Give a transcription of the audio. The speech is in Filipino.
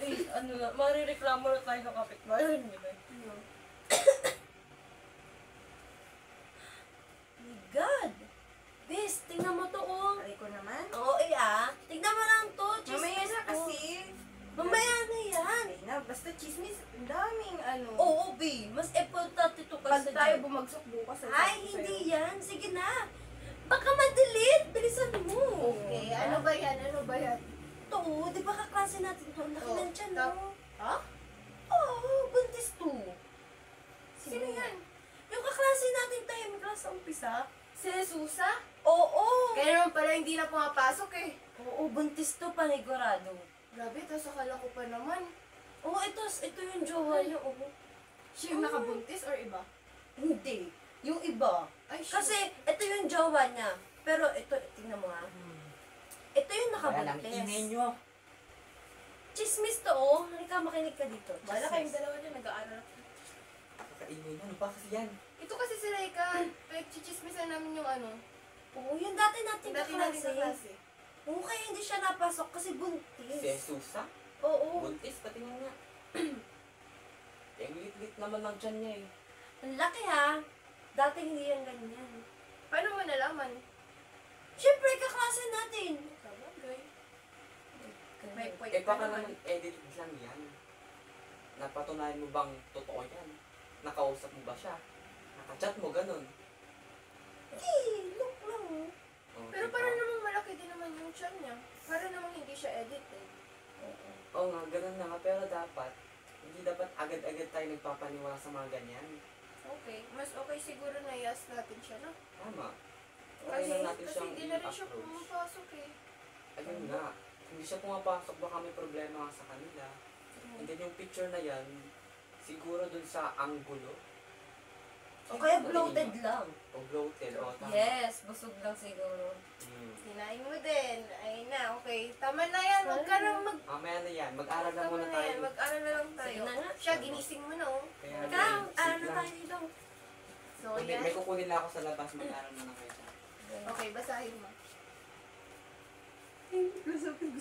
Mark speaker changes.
Speaker 1: Eh, ano na, marireklamo na tayo sa kapitbahay. Hindi ba? My God! Bes, tingnan mo to, oh.
Speaker 2: Aray ko naman.
Speaker 1: Oo, tingnan mo lang to.
Speaker 2: Mamaya
Speaker 1: Chismis
Speaker 2: na
Speaker 1: to.
Speaker 2: kasi.
Speaker 1: Mamaya na yan.
Speaker 2: Ay na, basta chismis. Ang daming ano.
Speaker 1: Oo, B. Mas importante to
Speaker 2: Pag
Speaker 1: kasi
Speaker 2: tayo bumagsak bukas.
Speaker 1: Ay, hindi yan. Sige na. Baka ma-delete. Bilisan mo.
Speaker 2: Okay, ano ba yan? Ano ba yan?
Speaker 1: Ito, oh. Di ba kaklase natin to? Laki
Speaker 2: Oh,
Speaker 1: ng tiyan,
Speaker 2: tap-
Speaker 1: no?
Speaker 2: Ha?
Speaker 1: Oo, buntis to.
Speaker 2: Sino yan?
Speaker 1: Yung kaklase natin tayo, may klase sa umpisa.
Speaker 2: Si Susa?
Speaker 1: Oo.
Speaker 2: Kaya naman pala hindi na pumapasok eh.
Speaker 1: Oo, buntis to, panigurado.
Speaker 2: Grabe, tapos akala ko pa naman.
Speaker 1: Oo, ito yung jowa niya, oo.
Speaker 2: Siya yung nakabuntis or iba?
Speaker 1: Hindi. Yung iba.
Speaker 2: Ay, siya.
Speaker 1: Kasi, ito yung jowa niya. Pero ito, tingnan mo ha. Ito yung
Speaker 3: Kaya lang ingay
Speaker 1: nakabuntis.
Speaker 3: nyo.
Speaker 1: Chismis to, oh. Halika, makinig ka dito.
Speaker 2: Wala
Speaker 1: Chismis.
Speaker 2: kayong dalawa niya, nag-aaral.
Speaker 3: Kakaingay na. Ano ba kasi yan?
Speaker 2: Ito kasi si Reka. Chichismisan namin yung ano.
Speaker 1: Oo, yung dati nating
Speaker 2: Dati natin
Speaker 1: kaklase.
Speaker 2: kaklase.
Speaker 1: Oo, kaya hindi siya napasok kasi
Speaker 3: Si
Speaker 1: buntis.
Speaker 3: Jesusa?
Speaker 1: Oo.
Speaker 3: Buntis, patingin nga. Yung lit-lit naman ng tiyan niya eh.
Speaker 1: Ang laki ha. Dati hindi yan ganyan.
Speaker 2: Paano mo nalaman?
Speaker 1: Siyempre, kaklase natin.
Speaker 2: Sabagay. May point
Speaker 3: Eh
Speaker 2: pa
Speaker 3: baka
Speaker 2: naman.
Speaker 3: naman edit lang yan. Napatunayan mo bang totoo yan? Nakausap mo ba siya? Nakachat mo ganun?
Speaker 1: Eh, look lang. Oh.
Speaker 3: Oh,
Speaker 2: Pero
Speaker 3: diba?
Speaker 2: parang namang malaki din naman yung tiyan niya. Para namang hindi siya edited.
Speaker 1: Oo.
Speaker 3: Oo nga, ganun na nga. Pero dapat, hindi dapat agad-agad tayo nagpapaniwala sa mga ganyan.
Speaker 2: Okay. Mas okay siguro na yes natin siya, no?
Speaker 3: Tama.
Speaker 2: Kasi,
Speaker 3: Okay lang natin
Speaker 2: kasi
Speaker 3: siyang
Speaker 2: hindi na rin siya
Speaker 3: i-approach.
Speaker 2: pumapasok eh.
Speaker 3: Ayun nga. Hindi siya pumapasok, baka may problema sa kanila. And then yung picture na yan, siguro dun sa angulo.
Speaker 1: O kaya bloated lang.
Speaker 3: O bloated. O, tama.
Speaker 1: Yes, busog lang siguro.
Speaker 3: Hmm.
Speaker 2: Sinain mo din. Ay na, okay. Tama na yan. Huwag ka nang mag...
Speaker 3: Mamaya na yan. Mag-aral na
Speaker 2: Tama
Speaker 3: muna
Speaker 2: na
Speaker 3: tayo.
Speaker 2: yan. Mag-aral na lang tayo.
Speaker 1: Sige na nga.
Speaker 2: Siya, ginising mo na oh.
Speaker 3: Kaya,
Speaker 1: Ikaw,
Speaker 3: sit
Speaker 1: ano
Speaker 3: lang.
Speaker 1: tayo dito?
Speaker 2: So,
Speaker 3: May,
Speaker 2: yan.
Speaker 3: may kukunin lang ako sa labas. Mag-aral na lang kayo.
Speaker 2: Okay, basahin mo.